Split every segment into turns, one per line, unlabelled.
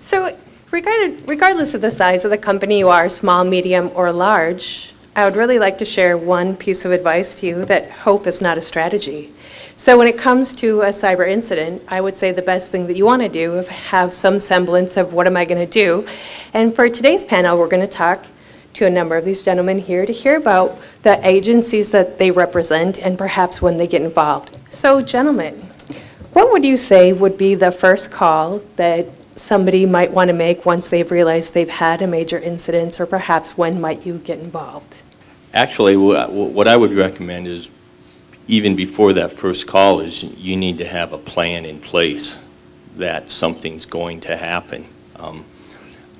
So regardless of the size of the company you are, small, medium, or large, I would really like to share one piece of advice to you that hope is not a strategy. So when it comes to a cyber incident, I would say the best thing that you want to do is have some semblance of what am I going to do. And for today's panel, we're going to talk to a number of these gentlemen here to hear about the agencies that they represent and perhaps when they get involved. So gentlemen, what would you say would be the first call that somebody might want to make once they've realized they've had a major incident, or perhaps when might you get involved?
Actually, what I would recommend is even before that first call is you need to have a plan in place that something's going to happen.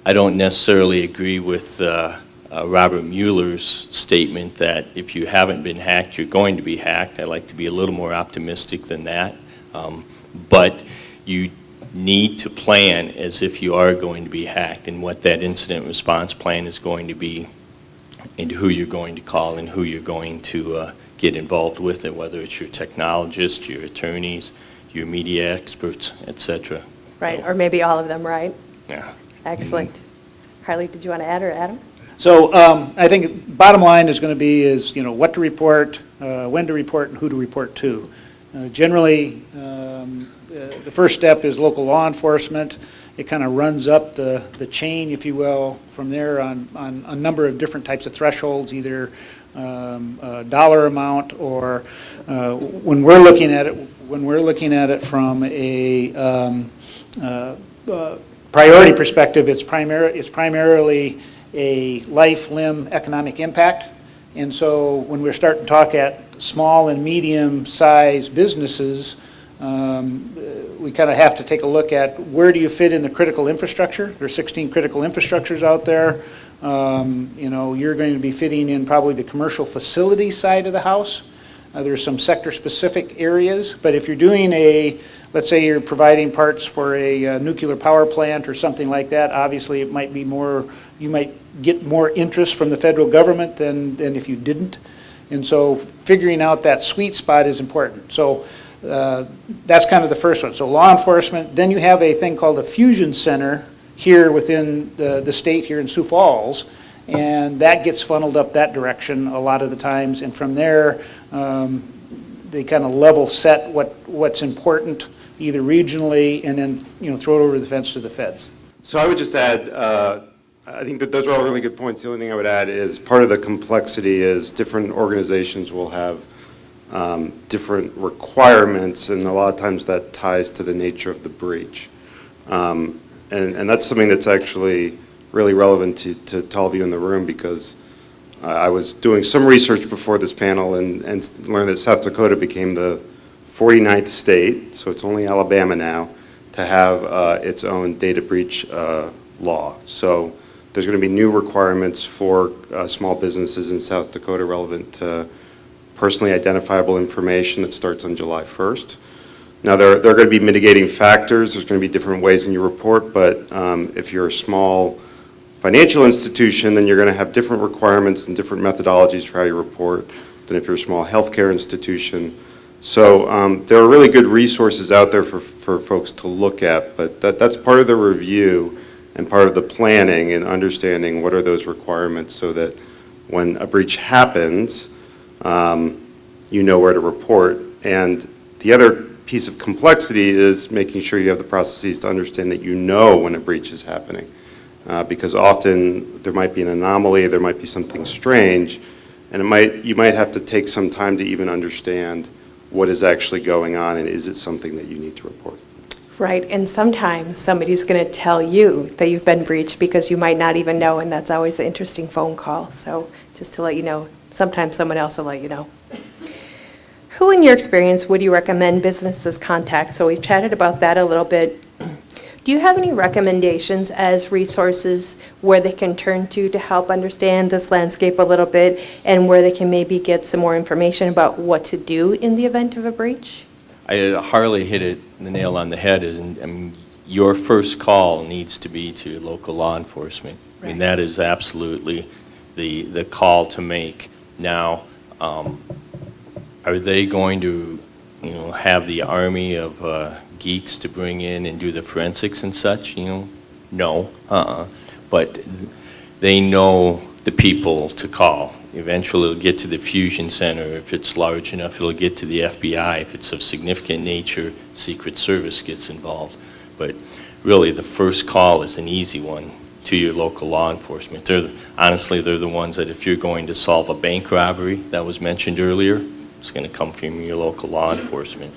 I don't necessarily agree with Robert Mueller's statement that if you haven't been hacked, you're going to be hacked. I like to be a little more optimistic than that. But you need to plan as if you are going to be hacked and what that incident response plan is going to be and who you're going to call and who you're going to get involved with it, whether it's your technologists, your attorneys, your media experts, etc.
Right, or maybe all of them, right?
Yeah.
Excellent. Harley, did you want to add, or Adam?
So I think bottom line is going to be is, what to report, when to report, and who to report to. Generally, the first step is local law enforcement. It kind of runs up the chain, if you will, from there on a number of different types of thresholds, either dollar amount or when we're looking at it from a priority perspective, it's primarily a life, limb, economic impact. And so when we're starting to talk at small and medium-sized businesses, we kind of have to take a look at where do you fit in the critical infrastructure. There's 16 critical infrastructures out there. You're going to be fitting in probably the commercial facility side of the house. There's some sector-specific areas, but if you're doing let's say you're providing parts for a nuclear power plant or something like that, obviously it might be more, you might get more interest from the federal government than if you didn't. And so figuring out that sweet spot is important. So that's kind of the first one. So law enforcement, then you have a thing called a fusion center here within the state here in Sioux Falls, and that gets funneled up that direction a lot of the times, and from there they kind of level set what's important either regionally and then throw it over the fence to the feds.
So I would just add, I think that those are all really good points. The only thing I would add is part of the complexity is different organizations will have different requirements, and a lot of times that ties to the nature of the breach. And that's something that's actually really relevant to all of you in the room, because I was doing some research before this panel and learned that South Dakota became the 49th state, so it's only Alabama now, to have its own data breach law. So there's going to be new requirements for small businesses in South Dakota relevant to personally identifiable information that starts on July 1st. Now, there are going to be mitigating factors. There's going to be different ways in your report, but if you're a small financial institution, then you're going to have different requirements and different methodologies for how you report than if you're a small healthcare institution. So there are really good resources out there for folks to look at, but that's part of the review and part of the planning and understanding what are those requirements so that when a breach happens, you know where to report. And the other piece of complexity is making sure you have the processes to understand that you know when a breach is happening. Because often there might be an anomaly, there might be something strange, and you might have to take some time to even understand what is actually going on and is it something that you need to report.
Right, and sometimes somebody's going to tell you that you've been breached because you might not even know, and that's always an interesting phone call. So just to let you know, sometimes someone else will let you know. Who in your experience would you recommend businesses contact? So we've chatted about that a little bit. Do you have any recommendations as resources where they can turn to help understand this landscape a little bit and where they can maybe get some more information about what to do in the event of a breach?
Harley hit the nail on the head. Your first call needs to be to local law enforcement. Right. I mean, that is absolutely the call to make. Now, are they going to have the army of geeks to bring in and do the forensics and such? no, but they know the people to call. Eventually it'll get to the fusion center. If it's large enough, it'll get to the FBI. If it's of significant nature, Secret Service gets involved. But really, the first call is an easy one to your local law enforcement. Honestly, they're the ones that if you're going to solve a bank robbery that was mentioned earlier, it's going to come from your local law enforcement.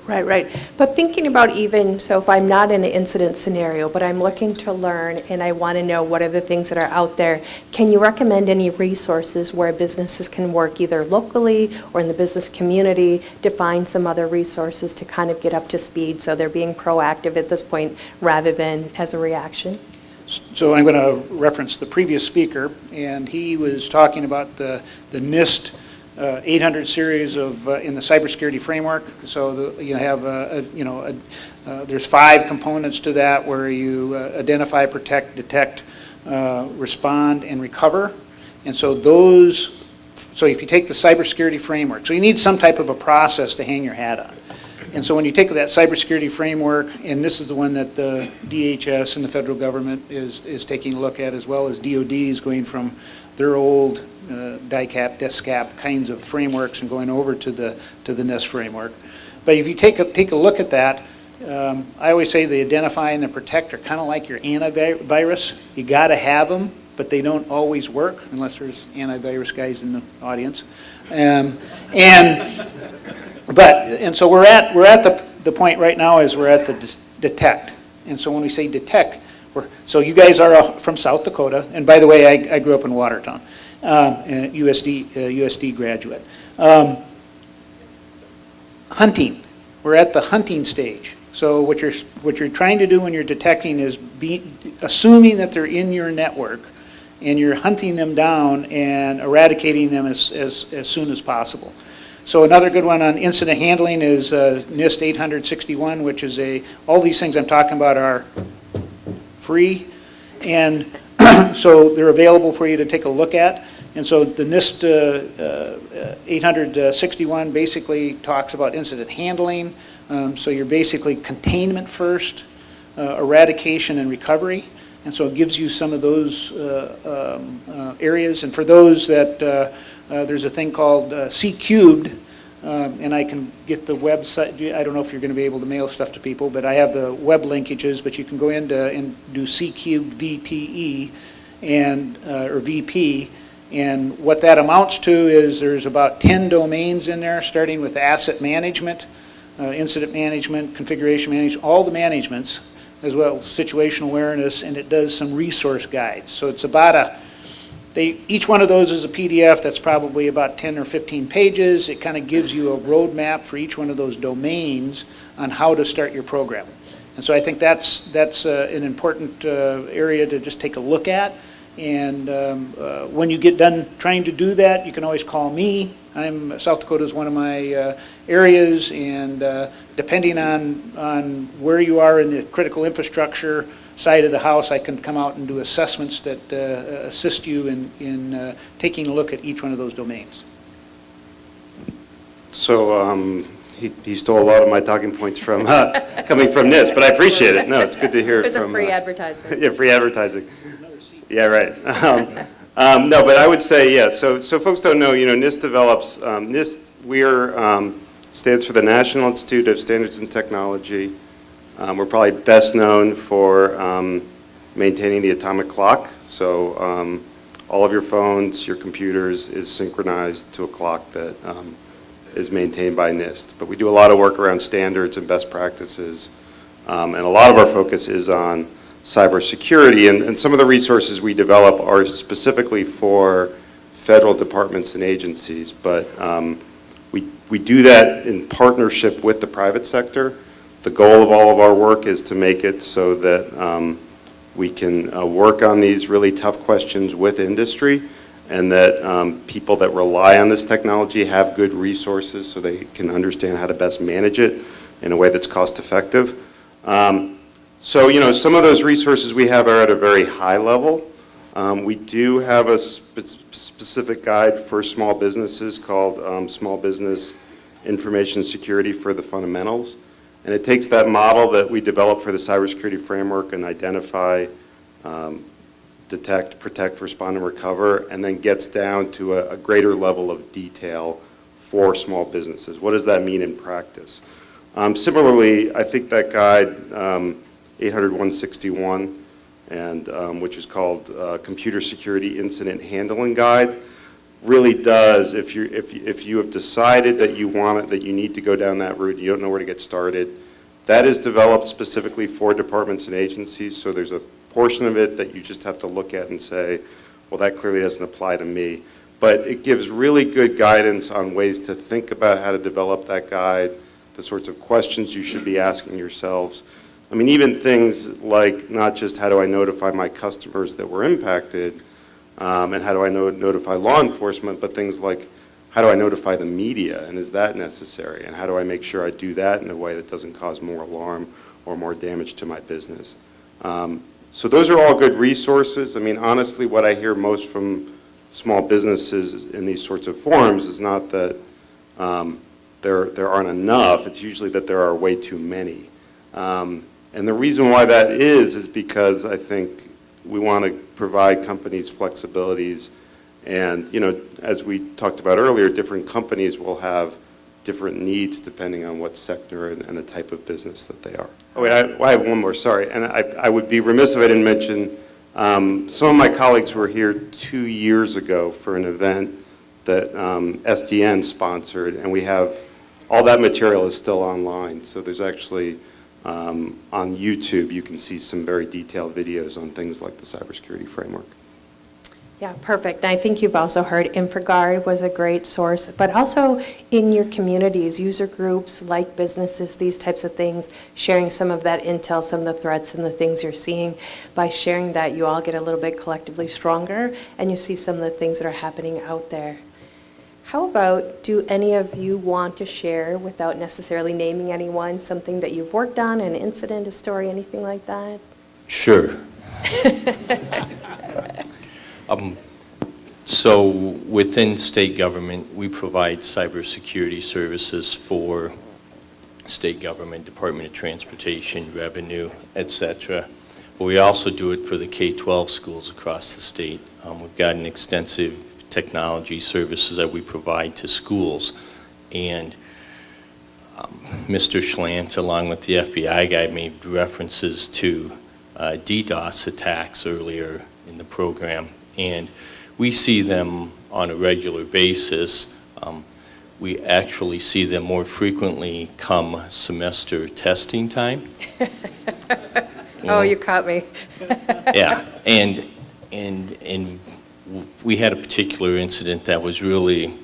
Right, right. But thinking about even, so if I'm not in an incident scenario, but I'm looking to learn and I want to know what are the things that are out there, can you recommend any resources where businesses can work either locally or in the business community to find some other resources to kind of get up to speed so they're being proactive at this point rather than as a reaction?
So I'm going to reference the previous speaker, and he was talking about the NIST 800 series of in the cybersecurity framework. So you have there's 5 components to that where you identify, protect, detect, respond, and recover. And so so if you take the cybersecurity framework, so you need some type of a process to hang your hat on. And so when you take that cybersecurity framework, and this is the one that the DHS and the federal government is taking a look at, as well as DOD is going from their old DICAP, DESCAP kinds of frameworks and going over to the NIST framework. But if you take a look at that, I always say the identify and the protect are kind of like your antivirus. You got to have them, but they don't always work unless there's antivirus guys in the audience. And so we're at the point right now is we're at the detect. And so when we say detect, so you guys are from South Dakota, and by the way, I grew up in Watertown, USD graduate. Hunting, we're at the hunting stage. So what you're trying to do when you're detecting is assuming that they're in your network, and you're hunting them down and eradicating them as soon as possible. So another good one on incident handling is NIST 861, which is all these things I'm talking about are free, and so they're available for you to take a look at. And so the NIST 861 basically talks about incident handling. So you're basically containment first, eradication and recovery. And so it gives you some of those areas. And for those that there's a thing called C-Cubed, and I can get the website. I don't know if you're going to be able to mail stuff to people, but I have the web linkages, but you can go in and do C-Cubed VTE or VP. And what that amounts to is there's about 10 domains in there, starting with asset management, incident management, configuration management, all the managements, as well as situational awareness, and it does some resource guides. So it's about each one of those is a PDF that's probably about 10 or 15 pages. It kind of gives you a roadmap for each one of those domains on how to start your program. And so I think that's an important area to just take a look at. And when you get done trying to do that, you can always call me. South Dakota is one of my areas, and depending on where you are in the critical infrastructure side of the house, I can come out and do assessments that assist you in taking a look at each one of those domains.
So he stole a lot of my talking points from coming from NIST, but I appreciate it. No, it's good to hear
There's
from...
a free advertisement.
Yeah, free advertising. Yeah, right. No, but I would say, yeah, so folks don't know, NIST develops, NIST, stands for the National Institute of Standards and Technology. We're probably best known for maintaining the atomic clock. So all of your phones, your computers is synchronized to a clock that is maintained by NIST. But we do a lot of work around standards and best practices. And a lot of our focus is on cybersecurity. And some of the resources we develop are specifically for federal departments and agencies. But we do that in partnership with the private sector. The goal of all of our work is to make it so that we can work on these really tough questions with industry, and that people that rely on this technology have good resources so they can understand how to best manage it in a way that's cost effective. So, some of those resources we have are at a very high level. We do have a specific guide for small businesses called Small Business Information Security for the Fundamentals. And it takes that model that we developed for the cybersecurity framework and identify, detect, protect, respond, and recover, and then gets down to a greater level of detail for small businesses. What does that mean in practice? Similarly, I think that guide, 800-161, and which is called Computer Security Incident Handling Guide, really does, if you have decided that you want it, that you need to go down that route, you don't know where to get started, that is developed specifically for departments and agencies, so there's a portion of it that you just have to look at and say, well, that clearly doesn't apply to me. But it gives really good guidance on ways to think about how to develop that guide, the sorts of questions you should be asking yourselves. I mean, even things like not just how do I notify my customers that were impacted, and how do I notify law enforcement, but things like how do I notify the media, and is that necessary? And how do I make sure I do that in a way that doesn't cause more alarm or more damage to my business? So those are all good resources. I mean, honestly, what I hear most from small businesses in these sorts of forums is not that there aren't enough, it's usually that there are way too many. And the reason why that is because I think we want to provide companies flexibilities, and as we talked about earlier, different companies will have different needs depending on what sector and the type of business that they are. Oh wait, I have one more, sorry, and I would be remiss if I didn't mention, some of my colleagues were here 2 years ago for an event that SDN sponsored, and we have, all that material is still online, so there's actually, on YouTube, you can see some very detailed videos on things like the cybersecurity framework.
Yeah, perfect. I think you've also heard InfraGuard was a great source, but also in your communities, user groups, like businesses, these types of things, sharing some of that intel, some of the threats and the things you're seeing. By sharing that, you all get a little bit collectively stronger, and you see some of the things that are happening out there. How about, do any of you want to share, without necessarily naming anyone, something that you've worked on, an incident, a story, anything like that?
Sure. So within state government, we provide cybersecurity services for state government, Department of Transportation, Revenue, etc. But we also do it for the K-12 schools across the state. We've got an extensive technology services that we provide to schools. And Mr. Schlant, along with the FBI guy, made references to DDoS attacks earlier in the program. And we see them on a regular basis. We actually see them more frequently come semester testing time.
Oh, you caught me.
Yeah, and we had a particular incident that was really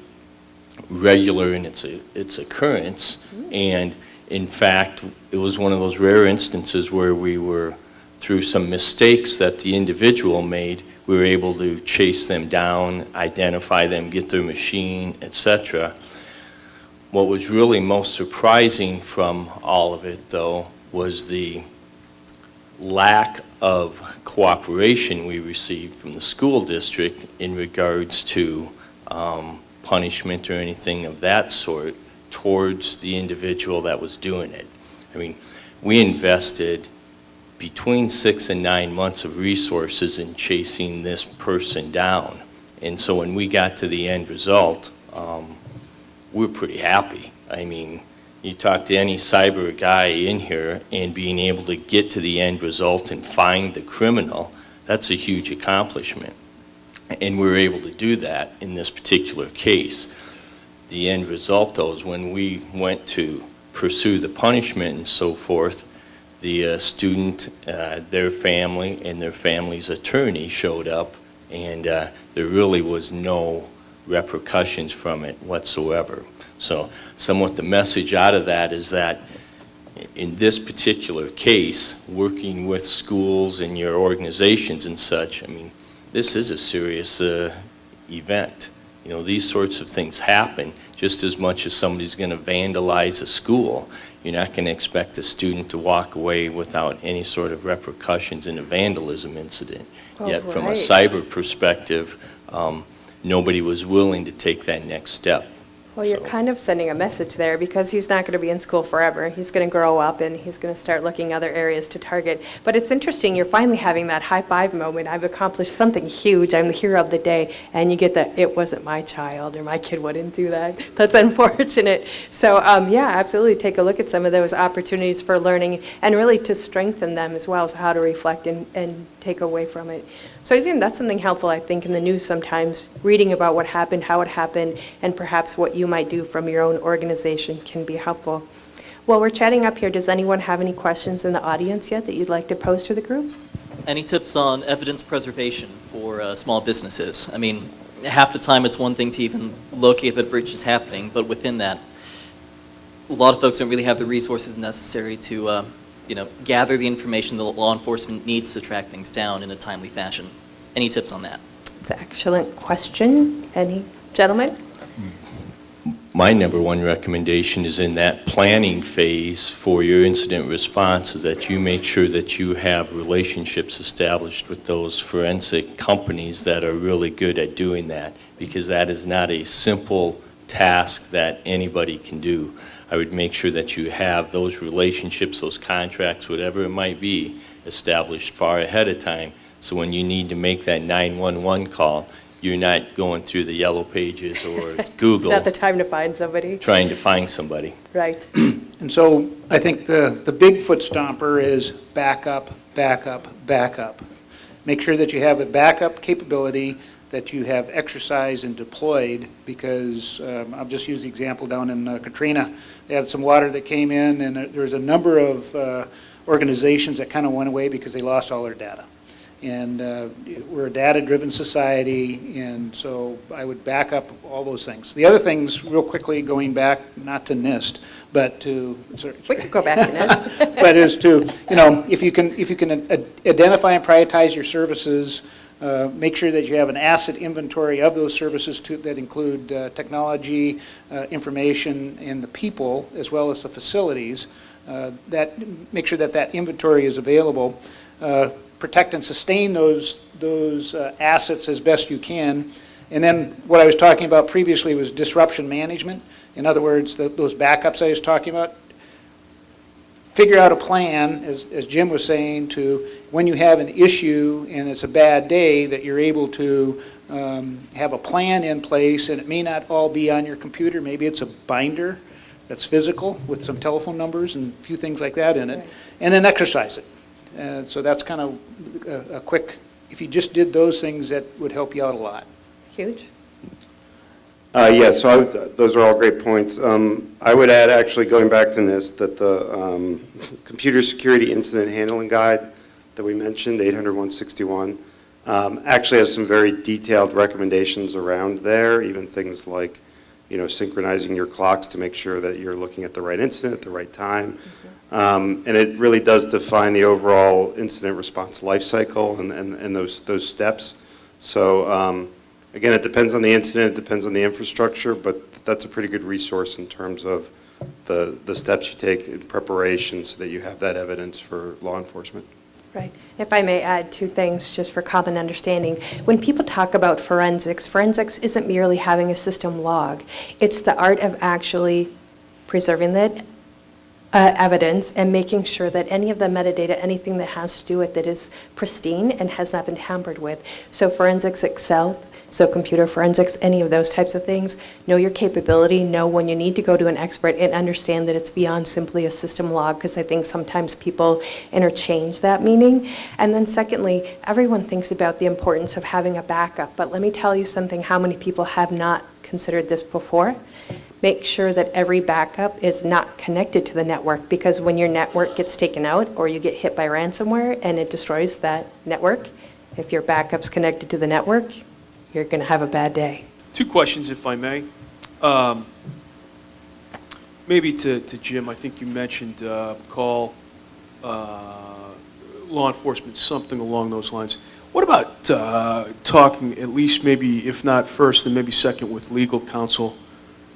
regular in its occurrence, and in fact, it was one of those rare instances where we were, through some mistakes that the individual made, we were able to chase them down, identify them, get their machine, etc. What was really most surprising from all of it, though, was the lack of cooperation we received from the school district in regards to punishment or anything of that sort towards the individual that was doing it. I mean, we invested between 6 and 9 months of resources in chasing this person down. And so when we got to the end result, we were pretty happy. I mean, you talk to any cyber guy in here, and being able to get to the end result and find the criminal, that's a huge accomplishment. And we were able to do that in this particular case. The end result, though, is when we went to pursue the punishment and so forth, the student, their family, and their family's attorney showed up, and there really was no repercussions from it whatsoever. So somewhat the message out of that is that in this particular case, working with schools and your organizations and such, I mean, this is a serious event. You know, these sorts of things happen just as much as somebody's going to vandalize a school. You're not going to expect a student to walk away without any sort of repercussions in a vandalism incident. Yet from a cyber perspective, nobody was willing to take that next step.
Well, you're
So-
kind of sending a message there because he's not going to be in school forever. He's going to grow up and he's going to start looking other areas to target. But it's interesting, you're finally having that high five moment. I've accomplished something huge. I'm the hero of the day. And you get the, it wasn't my child or my kid wouldn't do that. That's unfortunate. So yeah, absolutely take a look at some of those opportunities for learning and really to strengthen them as well as how to reflect and take away from it. So I think that's something helpful, I think, in the news sometimes, reading about what happened, how it happened, and perhaps what you might do from your own organization can be helpful. While we're chatting up here, does anyone have any questions in the audience yet that you'd like to pose to the group?
Any tips on evidence preservation for small businesses? I mean, half the time it's one thing to even locate that a breach is happening, but within that, a lot of folks don't really have the resources necessary to gather the information that law enforcement needs to track things down in a timely fashion. Any tips on that?
It's an excellent question. Any gentlemen?
My number one recommendation is in that planning phase for your incident response is that you make sure that you have relationships established with those forensic companies that are really good at doing that, because that is not a simple task that anybody can do. I would make sure that you have those relationships, those contracts, whatever it might be, established far ahead of time. So when you need to make that 911 call, you're not going through the yellow pages or Google
It's not the time to find somebody.
trying to find somebody.
Right.
And so I think the big foot stomper is backup, backup, backup. Make sure that you have a backup capability, that you have exercised and deployed, because I'll just use the example down in Katrina. They had some water that came in, and there was a number of organizations that kind of went away because they lost all their data. And we're a data-driven society, and so I would back up all those things. The other things, real quickly, going back, not to NIST, but to, sorry,
We could go back to NIST.
but is to, if you can identify and prioritize your services, make sure that you have an asset inventory of those services that include technology, information, and the people, as well as the facilities. Make sure that inventory is available. Protect and sustain those assets as best you can. And then what I was talking about previously was disruption management. In other words, those backups I was talking about. Figure out a plan, as Jim was saying, to when you have an issue and it's a bad day, that you're able to have a plan in place, and it may not all be on your computer. Maybe it's a binder that's physical with some telephone numbers and a few things like that in it, and then exercise it. So that's kind of a quick, if you just did those things, that would help you out a lot.
Huge.
Yeah, so those are all great points. I would add, actually, going back to NIST, that the Computer Security Incident Handling Guide that we mentioned, 800-161, actually has some very detailed recommendations around there, even things like, synchronizing your clocks to make sure that you're looking at the right incident at the right time. And it really does define the overall incident response life cycle and those steps. So again, it depends on the incident, it depends on the infrastructure, but that's a pretty good resource in terms of the steps you take in preparation so that you have that evidence for law enforcement.
Right. If I may add two things just for common understanding. When people talk about forensics isn't merely having a system log. It's the art of actually preserving that evidence and making sure that any of the metadata, anything that has to do with it, is pristine and has not been tampered with. So forensics excels. So computer forensics, any of those types of things, know your capability, know when you need to go to an expert, and understand that it's beyond simply a system log, because I think sometimes people interchange that meaning. And then secondly, everyone thinks about the importance of having a backup, but let me tell you something, how many people have not considered this before? Make sure that every backup is not connected to the network, because when your network gets taken out or you get hit by ransomware and it destroys that network, if your backup's connected to the network, you're going to have a bad day.
Two questions, if I may. Maybe to Jim, I think you mentioned call law enforcement, something along those lines. What about talking, at least maybe, if not first, then maybe second, with legal counsel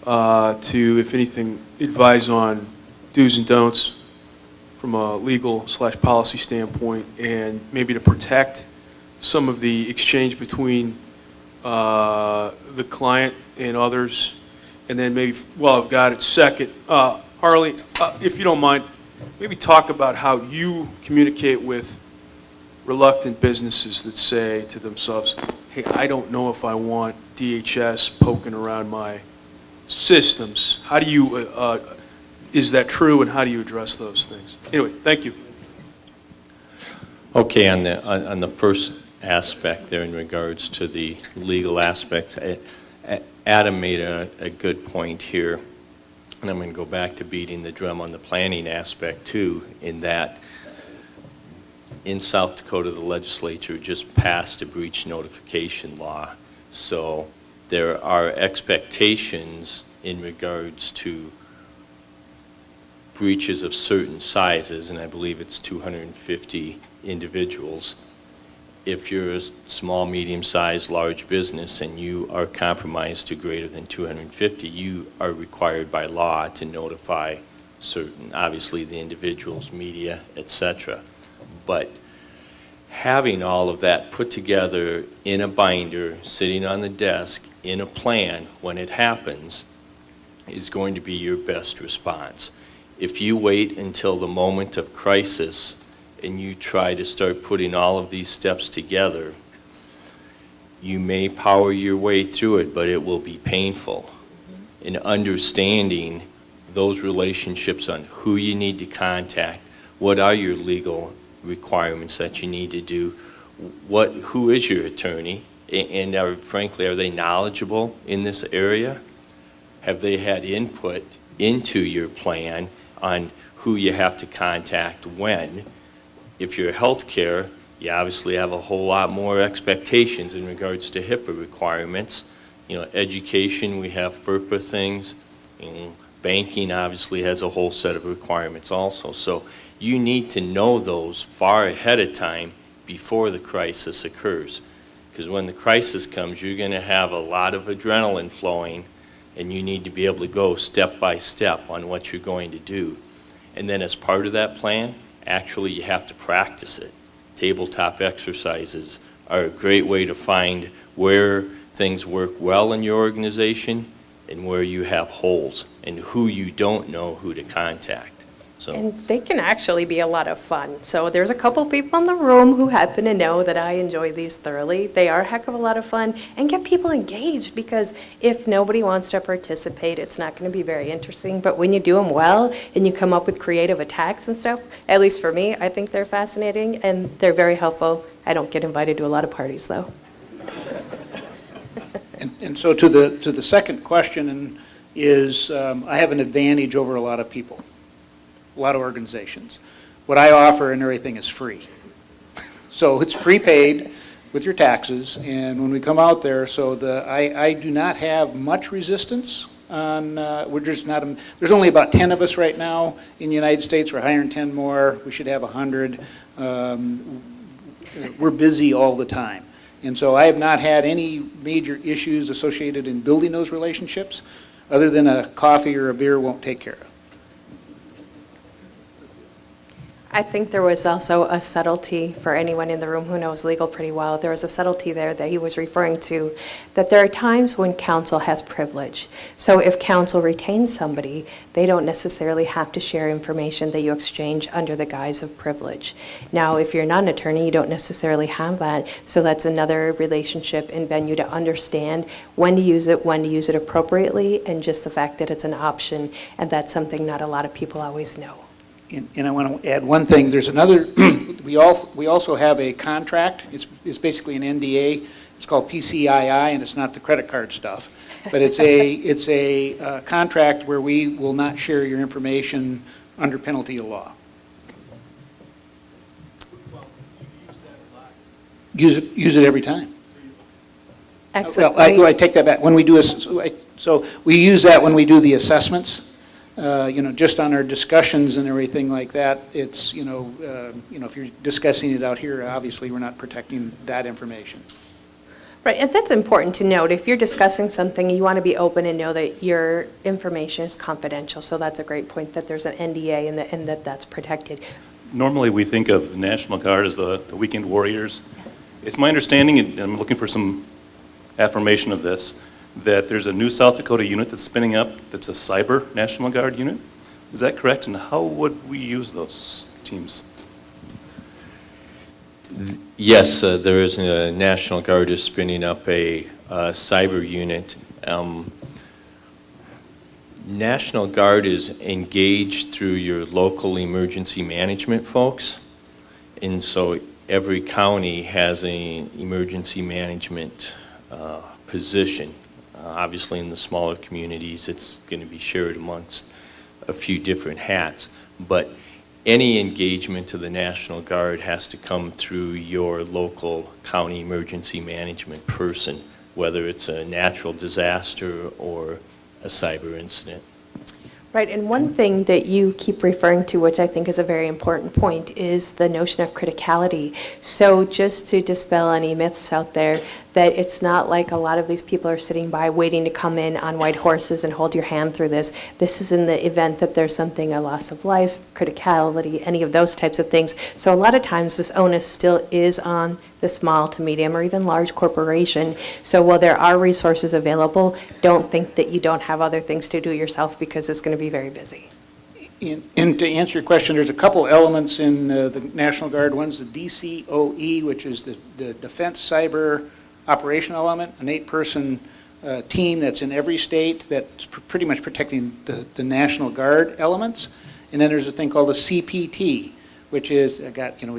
to, if anything, advise on do's and don'ts from a legal/policy standpoint, and maybe to protect some of the exchange between the client and others And then maybe, well, I've got it, second, Harley, if you don't mind, maybe talk about how you communicate with reluctant businesses that say to themselves, hey, I don't know if I want DHS poking around my systems. How do you, is that true, and how do you address those things? Anyway, thank you.
Okay, on the first aspect there in regards to the legal aspect, Adam made a good point here, and I'm going to go back to beating the drum on the planning aspect too, in that in South Dakota, the legislature just passed a breach notification law. So there are expectations in regards to breaches of certain sizes, and I believe it's 250 individuals. If you're a small, medium-sized, large business and you are compromised to greater than 250, you are required by law to notify certain, obviously the individuals, media, etc. But having all of that put together in a binder, sitting on the desk, in a plan when it happens, is going to be your best response. If you wait until the moment of crisis and you try to start putting all of these steps together, you may power your way through it, but it will be painful. In understanding those relationships on who you need to contact, what are your legal requirements that you need to do, who is your attorney, and frankly, are they knowledgeable in this area? Have they had input into your plan on who you have to contact when? If you're healthcare, you obviously have a whole lot more expectations in regards to HIPAA requirements. You know, education, we have FERPA things. Banking obviously has a whole set of requirements also. So you need to know those far ahead of time before the crisis occurs. Because when the crisis comes, you're going to have a lot of adrenaline flowing, and you need to be able to go step by step on what you're going to do. And then as part of that plan, actually you have to practice it. Tabletop exercises are a great way to find where things work well in your organization and where you have holes and who you don't know who to contact. So.
And they can actually be a lot of fun. So there's a couple people in the room who happen to know that I enjoy these thoroughly. They are a heck of a lot of fun and get people engaged, because if nobody wants to participate, it's not going to be very interesting. But when you do them well and you come up with creative attacks and stuff, at least for me, I think they're fascinating and they're very helpful. I don't get invited to a lot of parties, though.
And so to the second question is, I have an advantage over a lot of people, a lot of organizations. What I offer and everything is free. So it's prepaid with your taxes, and when we come out there, so I do not have much resistance on, we're just not, there's only about 10 of us right now in the United States. We're hiring 10 more. We should have 100. We're busy all the time. And so I have not had any major issues associated in building those relationships, other than a coffee or a beer won't take care of.
I think there was also a subtlety for anyone in the room who knows legal pretty well. There was a subtlety there that he was referring to, that there are times when counsel has privilege. So if counsel retains somebody, they don't necessarily have to share information that you exchange under the guise of privilege. Now, if you're not an attorney, you don't necessarily have that. So that's another relationship and venue to understand when to use it appropriately, and just the fact that it's an option, and that's something not a lot of people always know.
And I want to add one thing. There's another, we also have a contract. It's basically an NDA. It's called PCII, and it's not the credit card stuff. But it's a contract where we will not share your information under penalty of law. Use it every time.
Excellent.
Well, I take that back. When we do so we use that when we do the assessments. Just on our discussions and everything like that, it's, if you're discussing it out here, obviously we're not protecting that information.
Right, and that's important to note. If you're discussing something, you want to be open and know that your information is confidential. So that's a great point, that there's an NDA and that's protected.
Normally we think of the National Guard as the weekend warriors. It's my understanding, and I'm looking for some affirmation of this, that there's a new South Dakota unit that's spinning up that's a cyber National Guard unit. Is that correct? And how would we use those teams?
Yes, there is a National Guard is spinning up a cyber unit. National Guard is engaged through your local emergency management folks, and so every county has an emergency management position. Obviously, in the smaller communities, it's going to be shared amongst a few different hats, but any engagement to the National Guard has to come through your local county emergency management person, whether it's a natural disaster or a cyber incident.
Right, and one thing that you keep referring to, which I think is a very important point, is the notion of criticality. So just to dispel any myths out there, that it's not like a lot of these people are sitting by waiting to come in on white horses and hold your hand through this. This is in the event that there's something, a loss of life, criticality, any of those types of things. So a lot of times this onus still is on the small to medium or even large corporation. So while there are resources available, don't think that you don't have other things to do yourself, because it's going to be very busy.
And to answer your question, there's a couple elements in the National Guard. One's the DCOE, which is the Defense Cyber Operational Element, an 8-person team that's in every state that's pretty much protecting the National Guard elements. And then there's a thing called the CPT, which is, we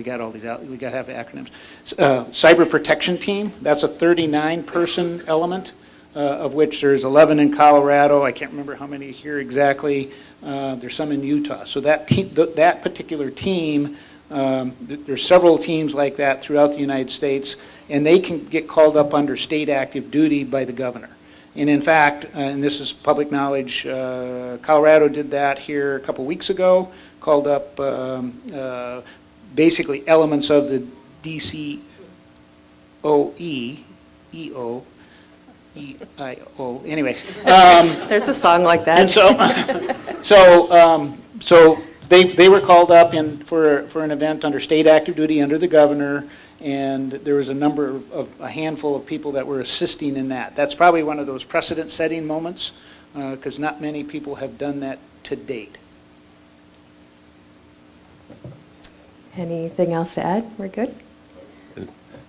got all these out, we got to have acronyms. Cyber Protection Team, that's a 39-person element, of which there's 11 in Colorado. I can't remember how many here exactly. There's some in Utah. So that particular team, there's several teams like that throughout the United States, and they can get called up under state active duty by the governor. And in fact, and this is public knowledge, Colorado did that here a couple weeks ago, called up basically elements of the DCOE, EIO, anyway.
There's a song like that.
And so they were called up for an event under state active duty under the governor, and there was a handful of people that were assisting in that. That's probably one of those precedent-setting moments, because not many people have done that to date.
Anything else to add? We're good?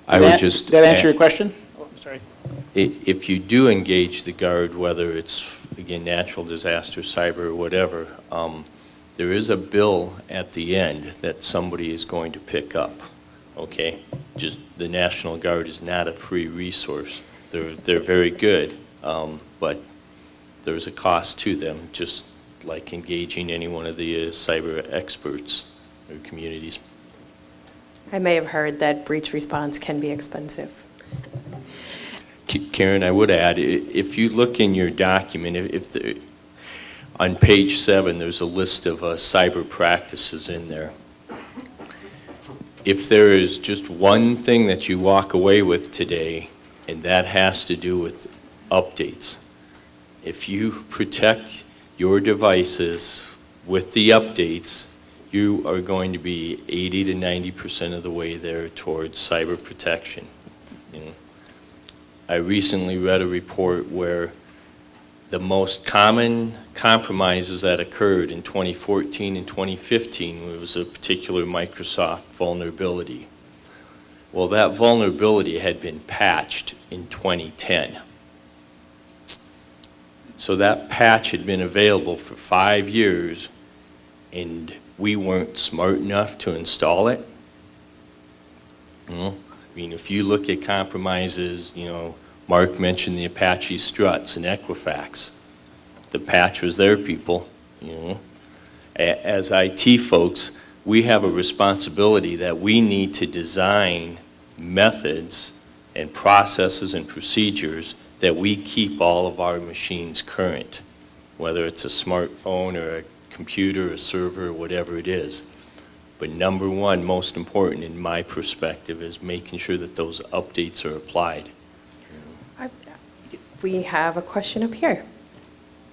I would just
Did that answer
add-
your question? Oh, sorry.
If you do engage the Guard, whether it's, again, natural disaster, cyber, or whatever, there is a bill at the end that somebody is going to pick up, okay? Just the National Guard is not a free resource. They're very good, but there's a cost to them, just like engaging any one of the cyber experts or communities.
I may have heard that breach response can be expensive.
Karen, I would add, if you look in your document, on page 7, there's a list of cyber practices in there. If there is just one thing that you walk away with today, and that has to do with updates, if you protect your devices with the updates, you are going to be 80 to 90% of the way there towards cyber protection. You know, I recently read a report where the most common compromises that occurred in 2014 and 2015 was a particular Microsoft vulnerability. Well, that vulnerability had been patched in 2010. So that patch had been available for 5 years, and we weren't smart enough to install it. You know, I mean, if you look at compromises, you know, Mark mentioned the Apache struts and Equifax. The patch was there, people, you know. As IT folks, we have a responsibility that we need to design methods and processes and procedures that we keep all of our machines current, whether it's a smartphone or a computer, a server, whatever it is. But number one, most important in my perspective, is making sure that those updates are applied.
We have a question up here.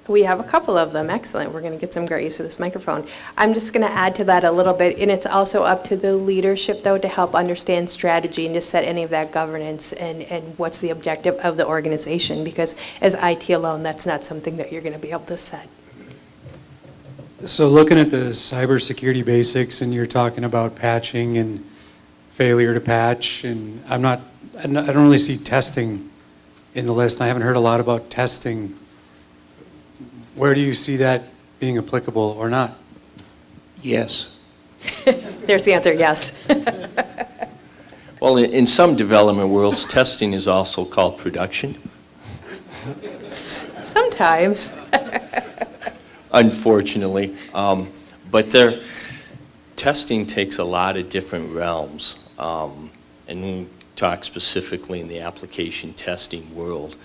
We have a couple of them. Excellent. We're going to get some great use of this microphone. I'm just going to add to that a little bit, and it's also up to the leadership, though, to help understand strategy and to set any of that governance and what's the objective of the organization, because as IT alone, that's not something that you're going to be able to set.
So looking at the cybersecurity basics, and you're talking about patching and failure to patch, and I don't really see testing in the list, and I haven't heard a lot about testing. Where do you see that being applicable or not?
Yes.
There's the answer, yes.
Well, in some development worlds, testing is also called production.
Sometimes.
Unfortunately. But testing takes a lot of different realms. And we talk specifically in the application testing world.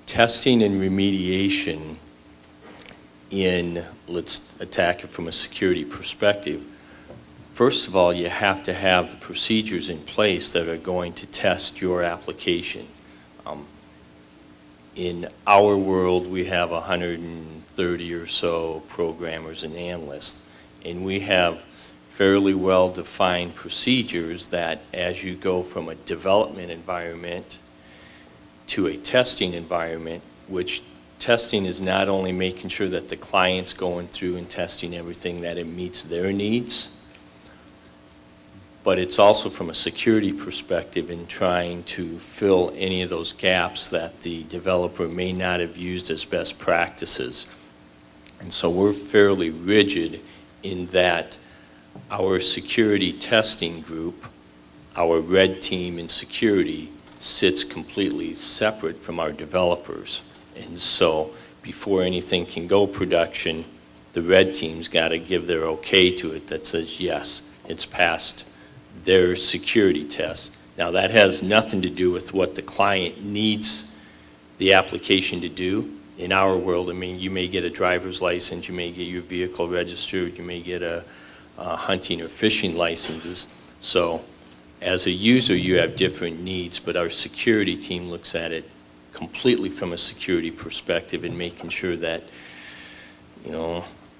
Testing and remediation let's attack it from a security perspective. First of all, you have to have the procedures in place that are going to test your application. In our world, we have 130 or so programmers and analysts, and we have fairly well-defined procedures that as you go from a development environment to a testing environment, which testing is not only making sure that the client's going through and testing everything that it meets their needs, but it's also from a security perspective in trying to fill any of those gaps that the developer may not have used as best practices. And so we're fairly rigid in that our security testing group, our red team in security, sits completely separate from our developers. And so before anything can go production, the red team's got to give their okay to it that says, yes, it's passed their security test. Now that has nothing to do with what the client needs the application to do. In our world, I mean, you may get a driver's license, you may get your vehicle registered, you may get a hunting or fishing licenses. So as a user, you have different needs, but our security team looks at it completely from a security perspective and making sure that,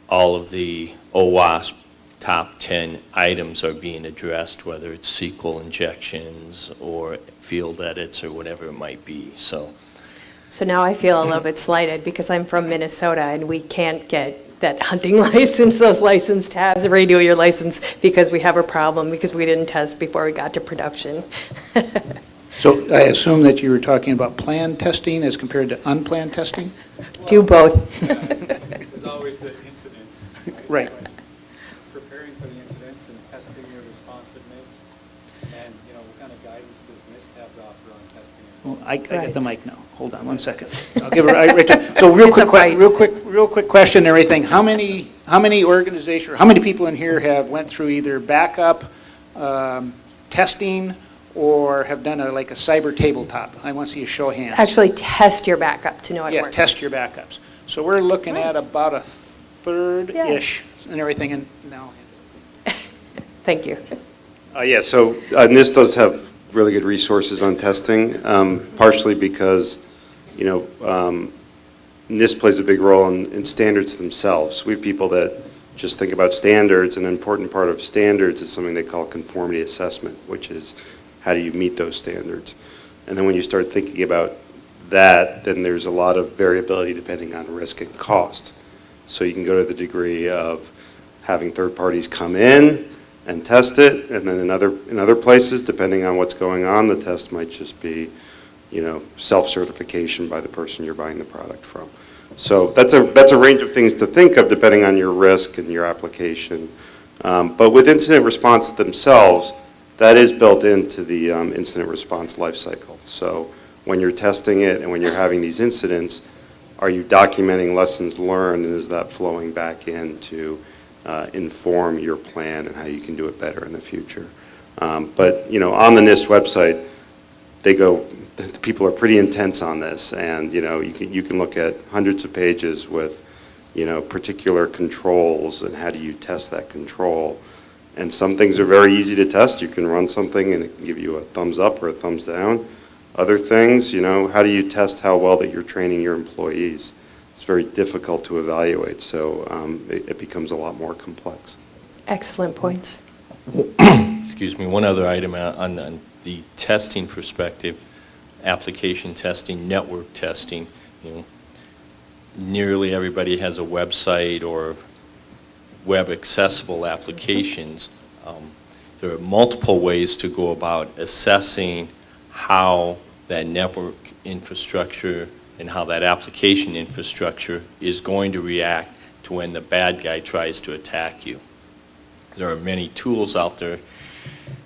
all of the OWASP top 10 items are being addressed, whether it's SQL injections or field edits or whatever it might be. So
now I feel a little bit slighted because I'm from Minnesota and we can't get that hunting license, those license tabs, renew your license, because we have a problem because we didn't test before we got to production.
So I assume that you were talking about planned testing as compared to unplanned testing?
Do both.
There's always the incidents.
Right.
Preparing for the incidents and testing your responsiveness. And, what kind of guidance does NIST have to offer on testing?
Well, I got the
Right.
mic now. Hold on one second. I'll give her right to. So real
It's a fight.
quick question and everything. How many organizations, how many people in here have went through either backup testing or have done a cyber tabletop? I want to see a show of hands.
Actually test your backup to know it
Yeah,
works.
test your backups. So we're looking at
Nice.
about a third-ish and everything, and now.
Thank you.
Yeah, so NIST does have really good resources on testing, partially because, NIST plays a big role in standards themselves. We have people that just think about standards, and an important part of standards is something they call conformity assessment, which is how do you meet those standards. And then when you start thinking about that, then there's a lot of variability depending on risk and cost. So you can go to the degree of having third parties come in and test it, and then in other places, depending on what's going on, the test might just be, self-certification by the person you're buying the product from. So that's a range of things to think of depending on your risk and your application. But with incident response themselves, that is built into the incident response lifecycle. So when you're testing it and when you're having these incidents, are you documenting lessons learned, and is that flowing back in to inform your plan and how you can do it better in the future? But on the NIST website, the people are pretty intense on this, and you can look at hundreds of pages with particular controls and how do you test that control. And some things are very easy to test. You can run something and it can give you a thumbs up or a thumbs down. other things, how do you test how well that you're training your employees? It's very difficult to evaluate, so it becomes a lot more complex.
Excellent points.
Excuse me, one other item on the testing perspective, application testing, network testing, nearly everybody has a website or web accessible applications. There are multiple ways to go about assessing how that network infrastructure and how that application infrastructure is going to react to when the bad guy tries to attack you. There are many tools out there,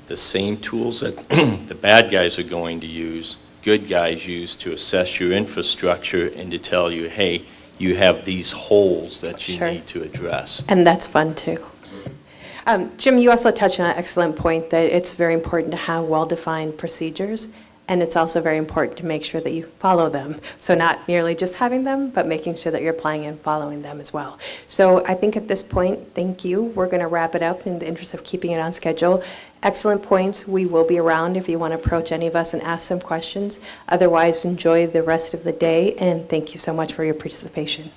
the same tools that the bad guys are going to use, good guys use to assess your infrastructure and to tell you, hey, you have these holes that you
Sure.
need to address.
And that's fun, too. Jim, you also touched on an excellent point that it's very important to have well-defined procedures, and it's also very important to make sure that you follow them. So not merely just having them, but making sure that you're applying and following them as well. So I think at this point, thank you. We're going to wrap it up in the interest of keeping it on schedule. Excellent points. We will be around if you want to approach any of us and ask some questions. Otherwise, enjoy the rest of the day, and thank you so much for your participation.